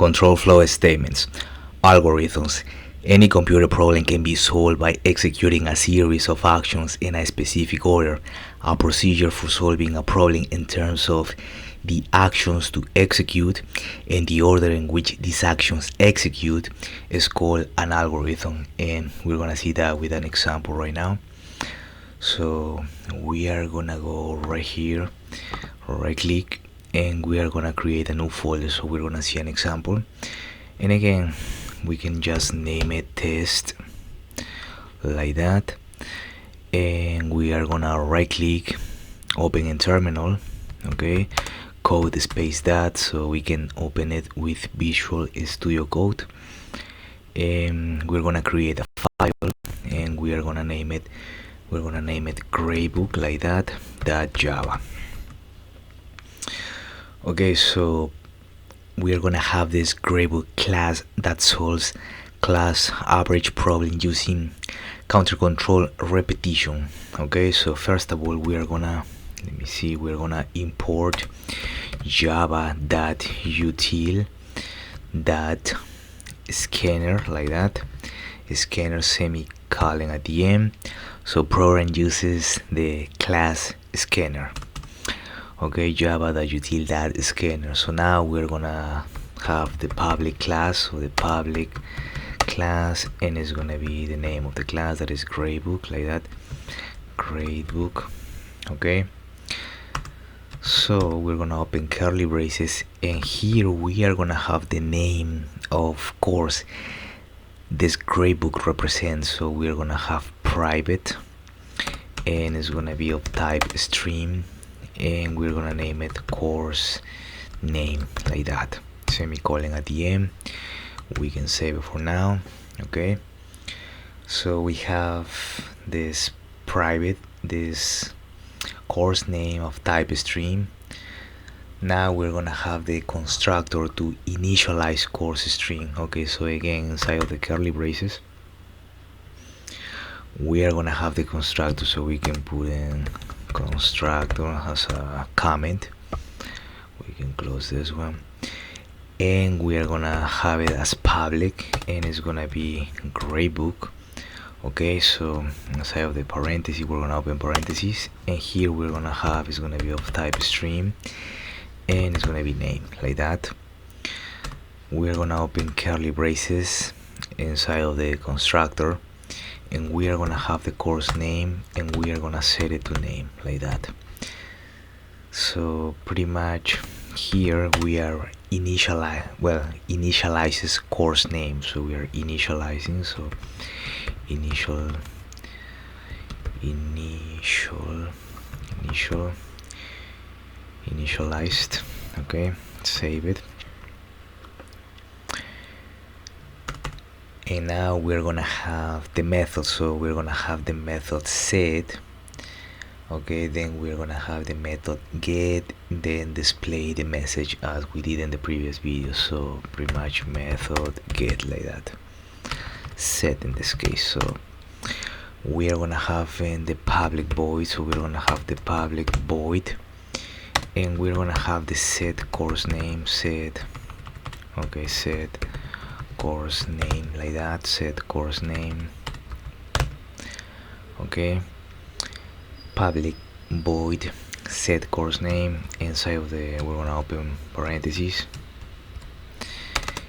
Control flow statements. Algorithms. Any computer problem can be solved by executing a series of actions in a specific order. A procedure for solving a problem in terms of the actions to execute and the order in which these actions execute is called an algorithm, and we're gonna see that with an example right now. So we are gonna go right here, right click, and we are gonna create a new folder. So we're gonna see an example, and again we can just name it test like that, and we are gonna right click, open in terminal, okay, code space that, so we can open it with Visual Studio Code, and we're gonna create a file, and we're gonna name it gradebook like that .java. Okay, so we are gonna have this gradebook class that solves class average problem using counter control repetition. Okay, so first of all we are gonna import java.util.scanner like that, scanner semicolon at the end. So program uses the class scanner. Okay, java.util.scanner. So now we're gonna have the public class, so the public class, and it's gonna be the name of the class, that is gradebook like that, gradebook. Okay, so we're gonna open curly braces, and here we are gonna have the name of course this gradebook represents. So we're gonna have private, and it's gonna be of type stream, and we're gonna name it course name like that, semicolon at the end. We can save it for now. Okay, so we have this private, this course name of type stream. Now we're gonna have the constructor to initialize course string. Okay, so again inside of the curly braces we are gonna have the constructor, so we can put in constructor as a comment. We can close this one, and we are gonna have it as public, and it's gonna be gradebook. Okay, so inside of the parentheses we're gonna open parentheses, and here we're gonna have, it's gonna be of type stream, and it's gonna be name like that. We're gonna open curly braces inside of the constructor, and we are gonna have the course name, and we are gonna set it to name like that. So pretty much here we are initializes course name, so we are initializing, so initialized. Okay, save it, and now we're gonna have the method. So we're gonna have the method set. Okay, then we're gonna have the method get, then display the message as we did in the previous video. So pretty much method get like that, set in this case. So we are gonna have in the public void, so we're gonna have the public void, and we're gonna have the set course name, set, okay, set course name like that, set course name. Okay, public void set course name. Inside of the, we're gonna open parentheses.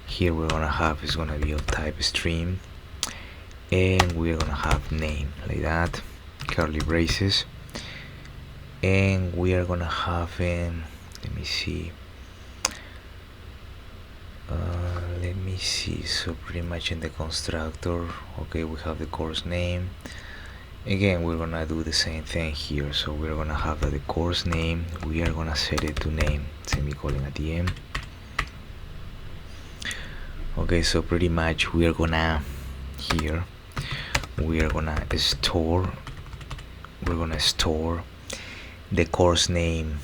Here we're gonna have, is gonna be of type stream, and we're gonna have name like that, curly braces, and we are gonna have let me see, so pretty much in the constructor, okay, we have the course name. Again we're gonna do the same thing here, so we're gonna have the course name, we are gonna set it to name, semicolon at the end. Okay, so pretty much we are gonna, here we are gonna store, we're gonna store the course name.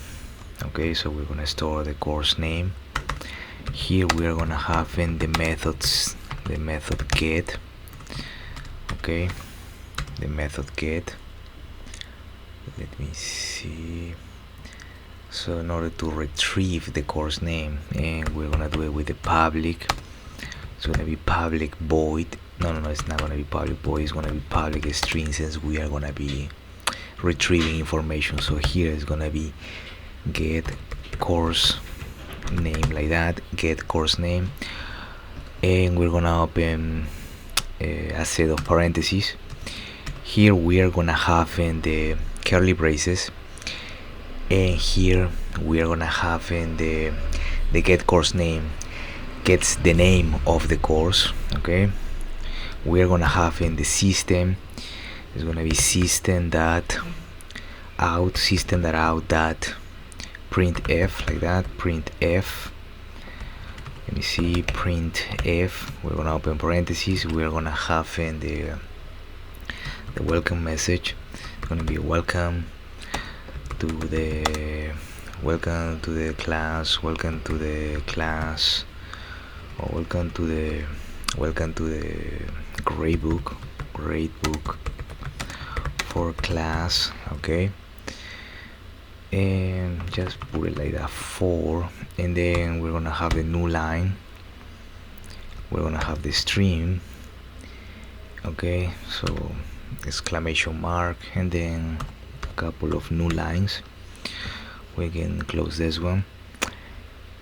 Okay, so we're gonna store the course name. Here we are gonna have in the methods, the method get. Okay, the method get, let me see, So in order to retrieve the course name, and we're gonna do it with the public, it's gonna be public void. No, it's not gonna be public void, it's gonna be public string, since we are gonna be retrieving information. So here is gonna be get course name, like that, get course name, and we're gonna open a set of parentheses. Here we are gonna have in the curly braces, and here we are gonna have in the get course name gets the name of the course. Okay, we are gonna have in the system, it's gonna be system.out dot printf, like that, printf. Let me see, printf. We're gonna open parentheses. We're gonna have in the welcome message. It's gonna be welcome to the class, welcome to the class, or welcome to the grade book for class. Okay, and just put it like that, 4, and then we're gonna have the new line, we're gonna have the stream. Okay, so exclamation mark, and then a couple of new lines. We can close this one,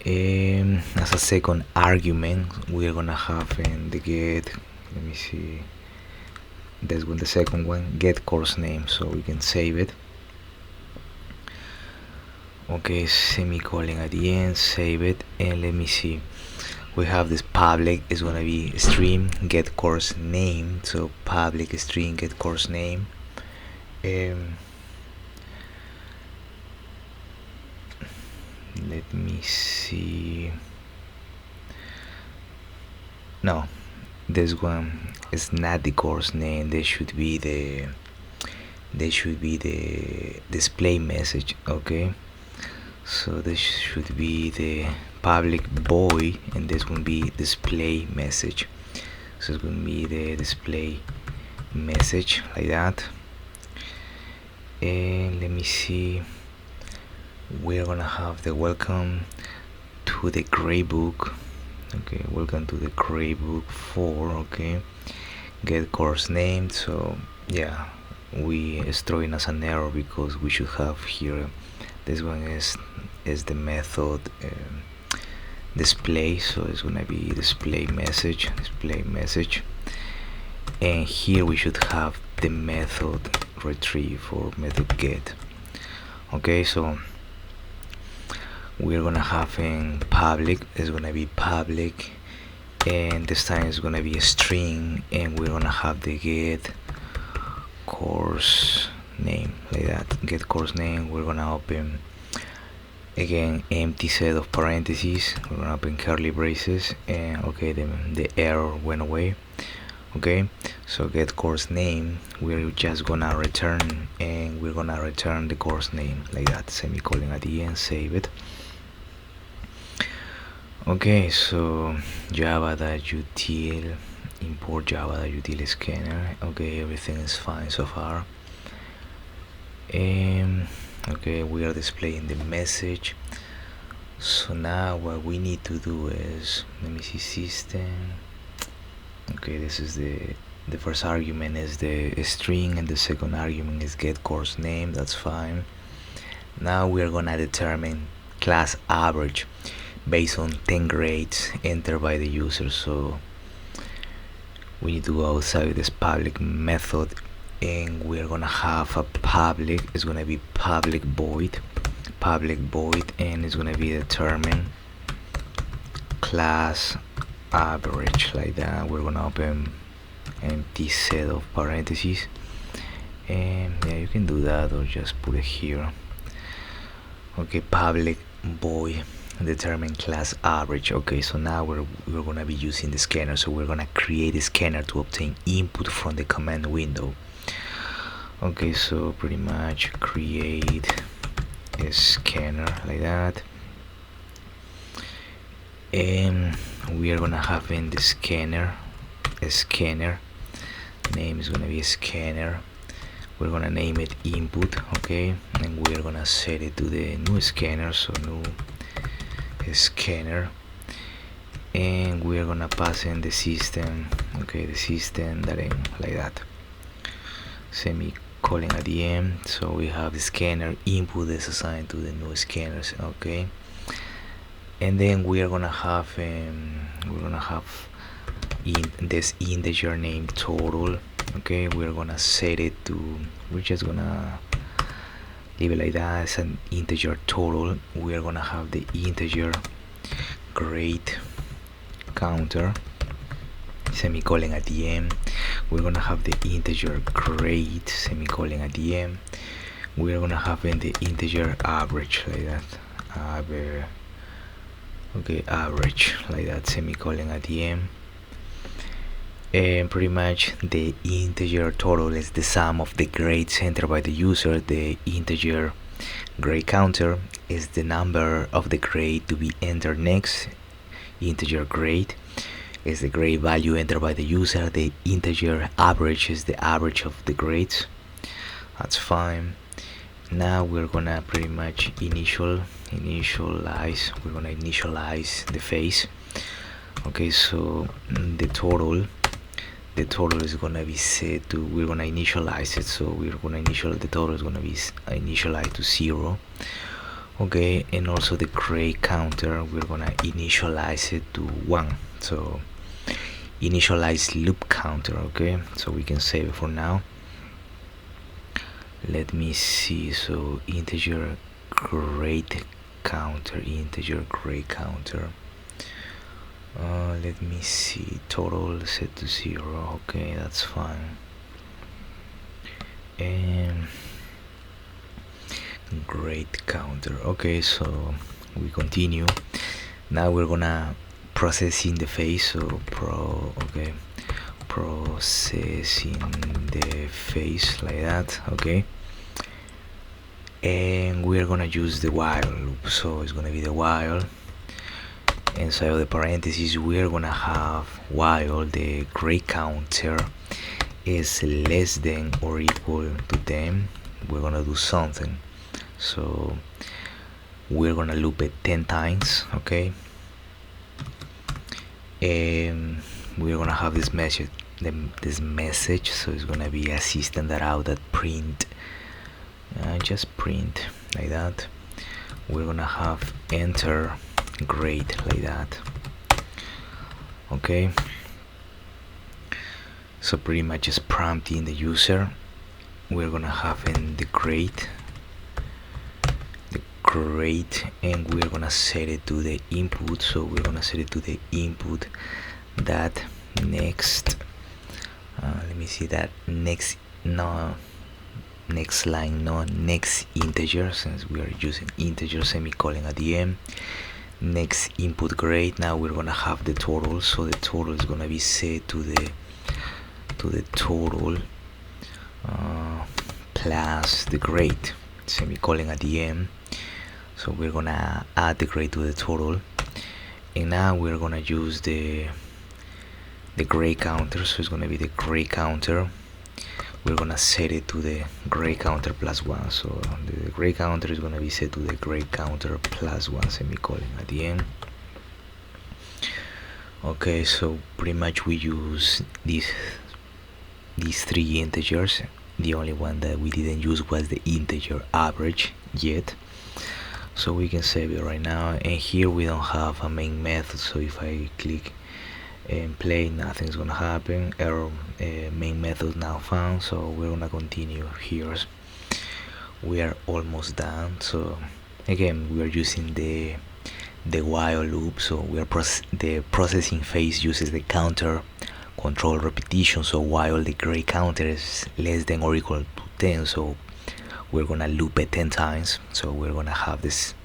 and as a second argument we're gonna have in the get, let me see, this one, the second one, get course name, so we can save it. Okay, semicolon at the end, save it, and let me see, we have this public is gonna be stream get course name, so public string get course name. Let me see, no, this one is not the course name, there should be the display message. Okay, so this should be the public void, and this will be display message, so it's going to be the display message, like that. And let me see, we're gonna have the welcome to the gray book. Okay, welcome to the gray book 4. Okay, get course name, so yeah, we is throwing us an error because we should have here, this one is the method display, so it's gonna be display message, and here we should have the method retrieve or method get. Okay, so we're gonna have in public, is gonna be public, and this time it's gonna be a string, and we're gonna have the get course name, like that, get course name. We're gonna open again empty set of parentheses, we're gonna open curly braces, and okay, the error went away. Okay, so get course name, we're just gonna return, and we're gonna return the course name, like that, semicolon at the end, save it. Okay, so java.util, import java.util scanner. Okay, everything is fine so far. Okay, we are displaying the message. So now what we need to do is, let me see, system. Okay, this is the first argument is the string, and the second argument is get course name. That's fine. Now we are gonna determine class average based on 10 grades entered by the user. So we need to go outside this public method, and we're gonna have a public, it's gonna be public void, and it's gonna be determine class average, like that. We're gonna open empty set of parentheses, and yeah, you can do that or just put it here. Okay, public void determine class average. Okay, so now we're gonna be using the scanner, so we're gonna create a scanner to obtain input from the command window. Okay, so pretty much create a scanner, like that, and we are gonna have in the scanner a scanner name is gonna be a scanner. we're gonna name it input, okay, and we're gonna set it to the new scanner, so new scanner, and we're gonna pass in the system, okay, the system that in like that, semicolon at the end. So we have the scanner input is assigned to the new scanners, okay, and then we're gonna have in this integer named total, okay. We're gonna set it to, we're just gonna leave it like that as an integer total. We're gonna have the integer grade counter, semicolon at the end. We're gonna have the integer grade, semicolon at the end. We're gonna have in the integer average like that, okay, average like that, semicolon at the end. And pretty much the integer total is the sum of the grades entered by the user. The integer grade counter is the number of the grade to be entered next. Integer grade is the grade value entered by the user. The integer average is the average of the grades. That's fine. Now we're gonna pretty much initialize. We're gonna initialize the phase. Okay, so the total is gonna be set to, we're gonna initialize it, so we're gonna initialize, the total is gonna be initialized to 0, okay. And also the grade counter, we're gonna initialize it to 1, so initialize loop counter, okay. So we can save it for now. Let me see, so integer grade counter, let me see, total set to 0, okay, that's fine. And grade counter, okay, so we continue. Now we're gonna processing the phase, so processing the phase like that, okay. And we're gonna use the while loop, so it's gonna be the while. Inside of the parentheses, we're gonna have while the grade counter is less than or equal to 10, we're gonna do something. So we're gonna loop it 10 times, okay. And we're gonna have this message, so it's gonna be a System.out.println, just print like that. We're gonna have enter grade like that, okay. So pretty much just prompting the user. We're gonna have in the grade, and we're gonna set it to the input, so we're gonna set it to the input that next, let me see, that next line, next integer, since we are using integer, semicolon at the end. Next input grade. Now we're gonna have the total, so the total is gonna be set to the total plus the grade, semicolon at the end. So we're gonna add the grade to the total, and now we're gonna use the grade counter, so it's gonna be the grade counter. We're gonna set it to the grade counter plus 1, so the grade counter is gonna be set to the grade counter plus 1, semicolon at the end. Okay, so pretty much we use these 3 integers. The only one that we didn't use was the integer average yet, so we can save it right now. And here we don't have a main method, so if I click and play, nothing's gonna happen. Error, main method now found. So we're gonna continue here. We are almost done. So again, we are using the while loop, so we are the processing phase uses the counter control repetition. So while the grade counter is less than or equal to 10, so we're gonna loop it 10 times. So we're gonna have this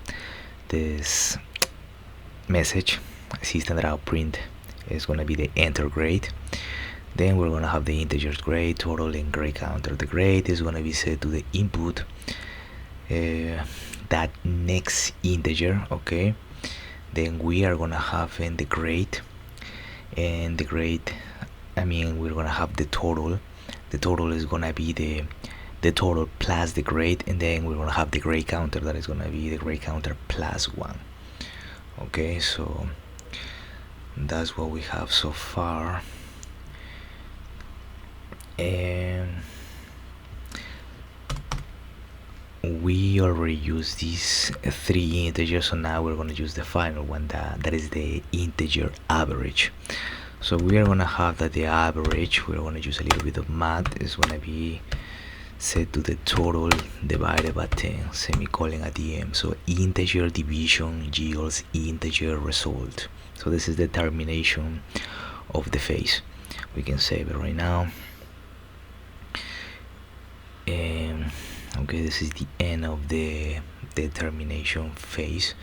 message, System.out.println is gonna be the enter grade. Then we're gonna have the integers grade, total, and grade counter. The grade is gonna be set to the input, that next integer, okay. Then we are gonna have in the grade, we're gonna have the total. The total is gonna be the the total plus the grade, and then we're gonna have the grade counter that is gonna be the grade counter plus 1. Okay, so that's what we have so far. And we already used these 3 integers, so now we're going to use the final one, that is the integer average. So we are going to have that the average, we're going to use a little bit of math, is going to be set to the total divided by 10, semicolon at the end. So integer division yields integer result. So this is the termination of the phase. We can save it right now. And okay, this is the end of the termination phase.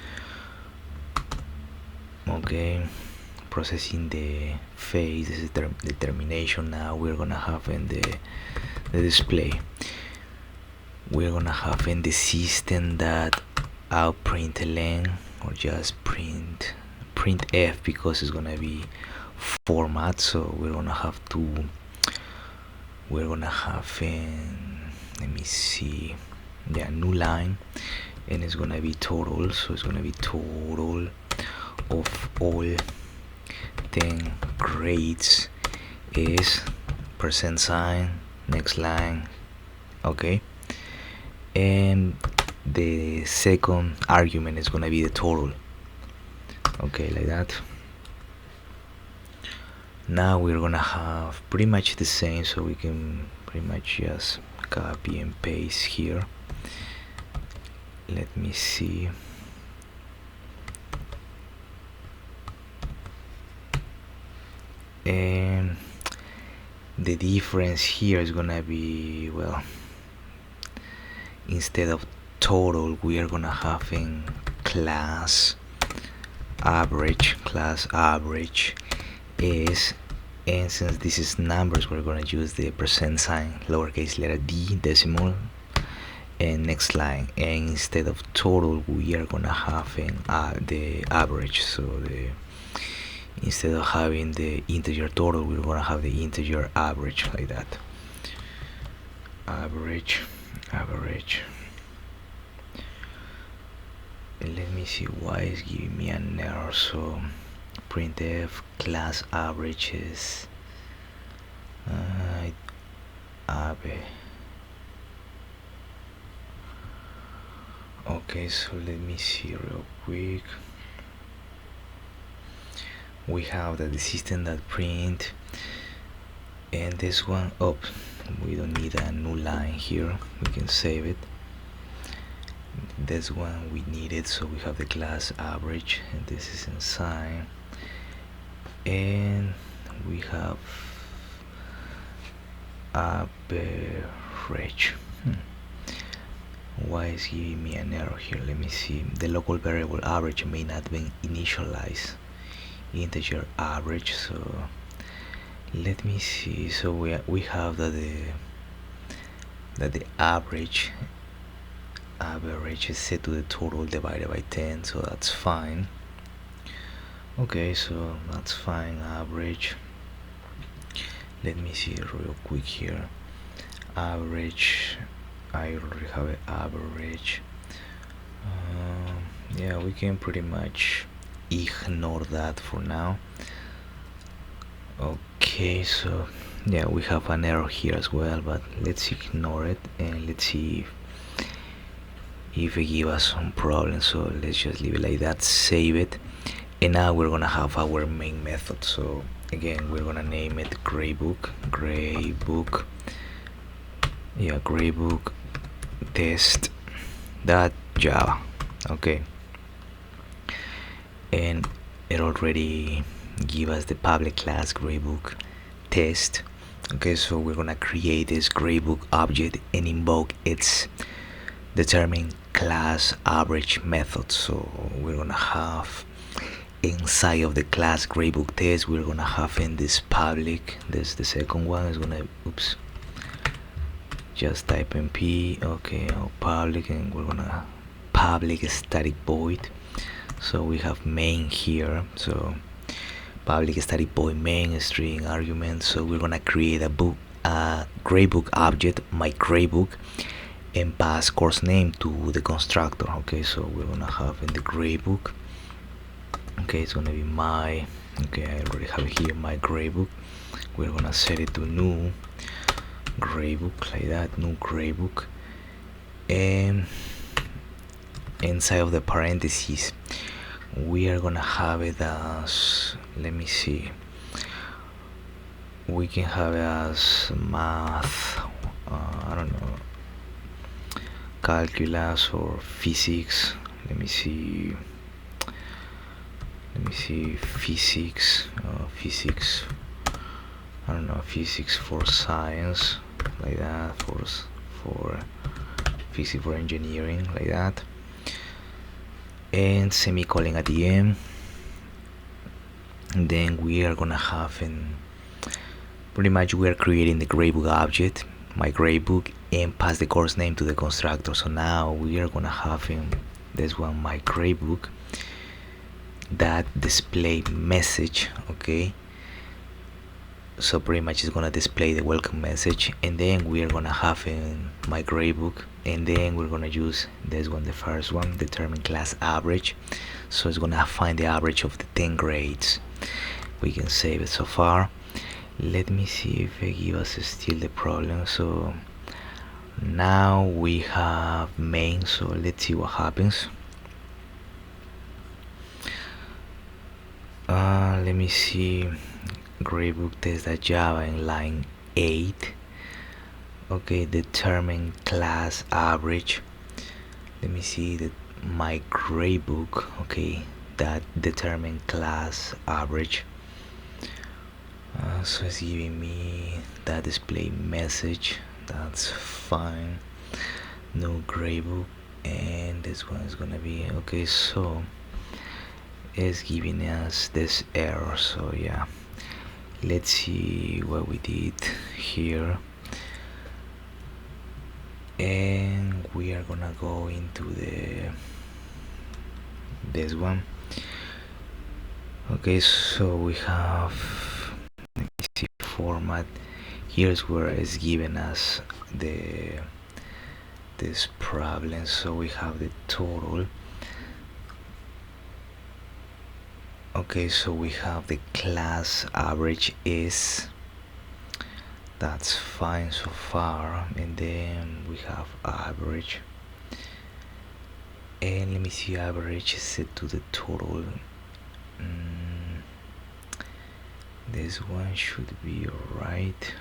Okay, processing the phase. This is the termination. Now we're gonna have in the display, we're gonna have in the System.out.println, or just printf, because it's gonna be format. So we're gonna have in, let me see, new line, and it's gonna be total. So it's gonna be total of all 10 grades is %, next line. Okay, and the second argument is gonna be the total. Okay, like that. Now we're gonna have pretty much the same, so we can pretty much just copy and paste here. Let me see. And the difference here is gonna be, well, instead of total, we are gonna have in class average is, and since this is numbers, we're gonna use the %, lowercase letter d, decimal, and next line. And instead of total, we are gonna have in the average. So instead of having the integer total, we're gonna have the integer average, like that. Average. Let me see why it's giving me an error. So printf class average is okay, so let me see real quick. We have that the System.print, and this one up, we don't need a new line here, we can save it. This one we need it, so we have the class average, and this is inside, and we have average. Why is giving me an error here? Let me see. The local variable average may not be initialized integer average. So let me see. So we have that the average is set to the total divided by 10, so that's fine. Okay, so that's fine. Average, let me see real quick here. Average, I already have an average. Yeah, we can pretty much ignore that for now. Okay, so yeah, we have an error here as well, but let's ignore it and let's see if it gives us some problems. So let's just leave it like that, save it, and now we're gonna have our main method. So again, we're gonna name it gradebook test.java. Okay, and it already give us the public class gradebook test. Okay, so we're gonna create this gradebook object and invoke its determine class average method. So we're gonna have inside of the class gradebook test, we're gonna have in this public, this the second one is gonna, just type in p, okay, or public, and we're gonna public static void. So we have main here, so public static void main string argument. So we're gonna create a a gradebook object, my gradebook, and pass course name to the constructor. Okay, so we're gonna have in the gradebook, okay, it's gonna be my, okay, I already have it here, my gradebook. We're gonna set it to new gradebook, like that, new gradebook, and inside of the parentheses we are gonna have it as, let me see, we can have it as math, I don't know, calculus or physics. Let me see, physics, physics, I don't know, physics for science, like that, for physics for engineering, like that, and semicolon at the end. And then we are gonna have in, pretty much we are creating the gradebook object, my gradebook, and pass the course name to the constructor. So now we are gonna have in this one, my gradebook, that display message. Okay, so pretty much it's gonna display the welcome message, and then we are gonna have in my gradebook, and then we're gonna use this one, the first one, determine class average. So it's gonna find the average of the 10 grades. We can save it so far. Let me see if they give us still the problem. So now we have main, so let's see what happens. Let me see, gradebook test.java in line 8. Okay, determine class average. Let me see that my gradebook, okay, that determine class average. So it's giving me that display message. That's fine. No gradebook, and this one is gonna be okay. So it's giving us this error. So yeah, let's see what we did here, and we are gonna go into this one. Okay, so we have, let me see, format. Here's where it's given us this problem. So we have the total. Okay, so we have the class average is, that's fine so far, and then we have average, and let me see, average is set to the total. This one should be right.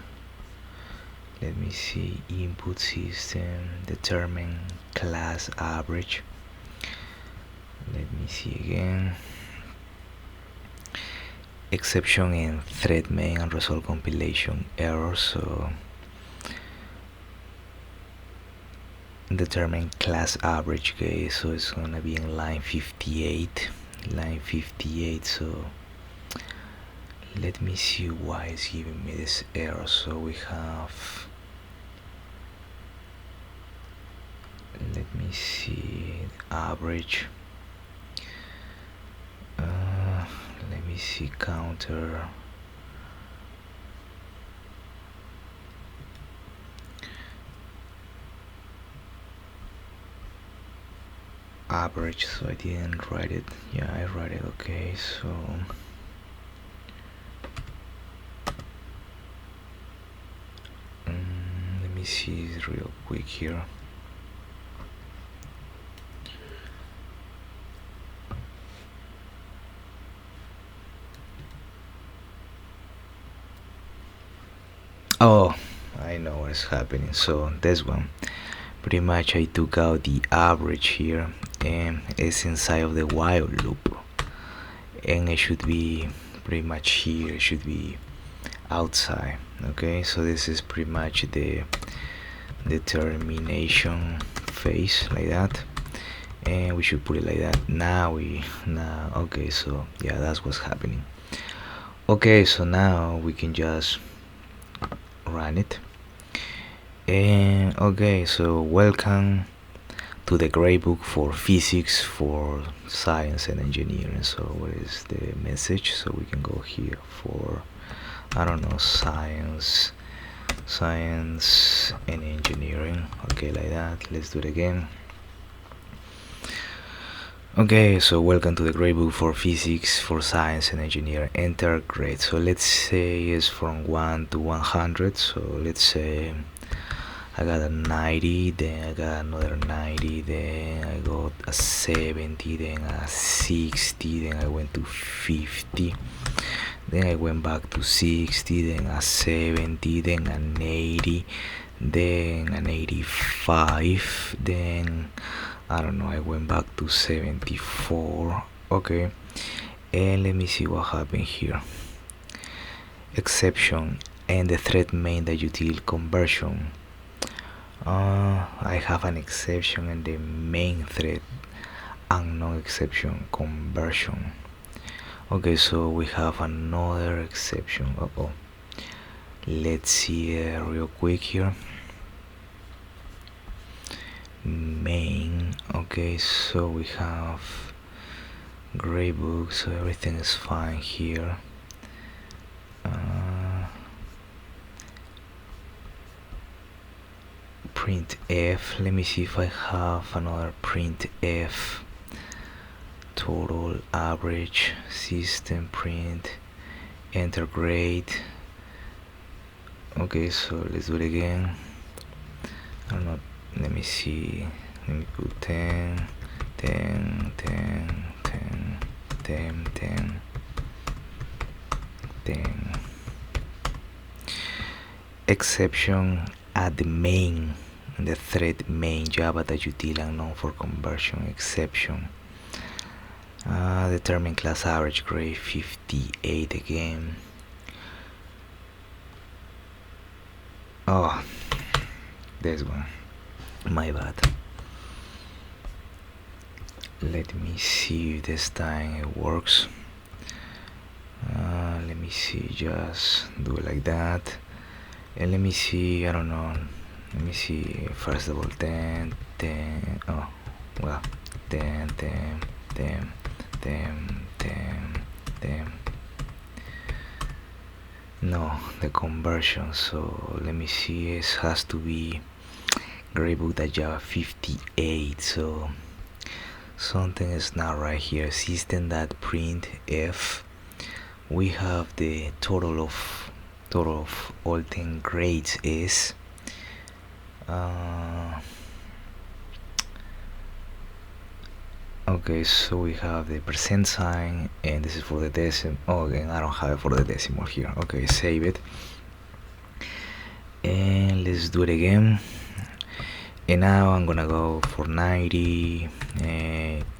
Let me see, input system, determine class average. Let me see again, exception in thread main and resolve compilation error. So determine class average. Okay, so it's gonna be in line 58. So let me see why it's giving me this error. So we have, let me see, average, let me see, counter, average. So I didn't write it. Yeah, I write it. Okay, so let me see it real quick here. Oh, I know what's happening. So this one, pretty much I took out the average here, and it's inside of the while loop, and it should be pretty much here, it should be outside. Okay, so this is pretty much the determination phase, like that, and we should put it like that. Now okay, so yeah, that's what's happening. Okay, so now we can just run it. And okay, so welcome to the gradebook for physics, for science and engineering. So what is the message? So we can go here for, I don't know, science, science and engineering. Okay, like that. Let's do it again. Okay, so welcome to the gradebook for physics, for science and engineering. Enter grade. So let's say it's from 1 to 100. So let's say I got a 90, then I got another 90, then I got a 70, then a 60, then I went to 50, then I went back to 60, then a 70, then an 80, then an 85, then I don't know, I went back to 74. Okay, and let me see what happened here. Exception and the thread main that util conversion. I have an exception in the main thread and no exception conversion. Okay, so we have another exception. Let's see real quick here. Main. Okay, so we have gradebook, so everything is fine here. Printf. Let me see if I have another printf. Total, average, system, print, enter grade. Okay, so let's do it again. I don't know, let me see, let me put 10, 10, 10, 10, 10, 10, 10. Exception at the main, the thread main Java that util unknown for conversion. Exception. Determine class average grade 58 again. Oh, this one, my bad. Let me see if this time it works. Let me see, just do it like that. And let me see, I don't know, let me see, first of all, 10, 10, oh, well, 10, 10, 10, 10, 10, 10. No, the conversion, so let me see, it has to be gradebook.java 58, so something is not right here. System.out.println. We have the total of all 10 grades is okay, so we have the percent sign, and this is for the decimal. Oh, again, I don't have it for the decimal here. Okay, save it, and let's do it again. And now I'm gonna go for 90,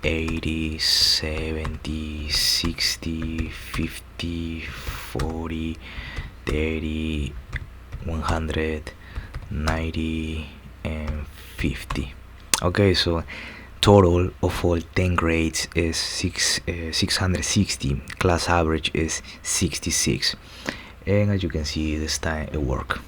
80, 70, 60, 50, 40, 30, 100, 90, and 50. Okay, so total of all 10 grades is 660. Class average is 66. And as you can see, this time it worked.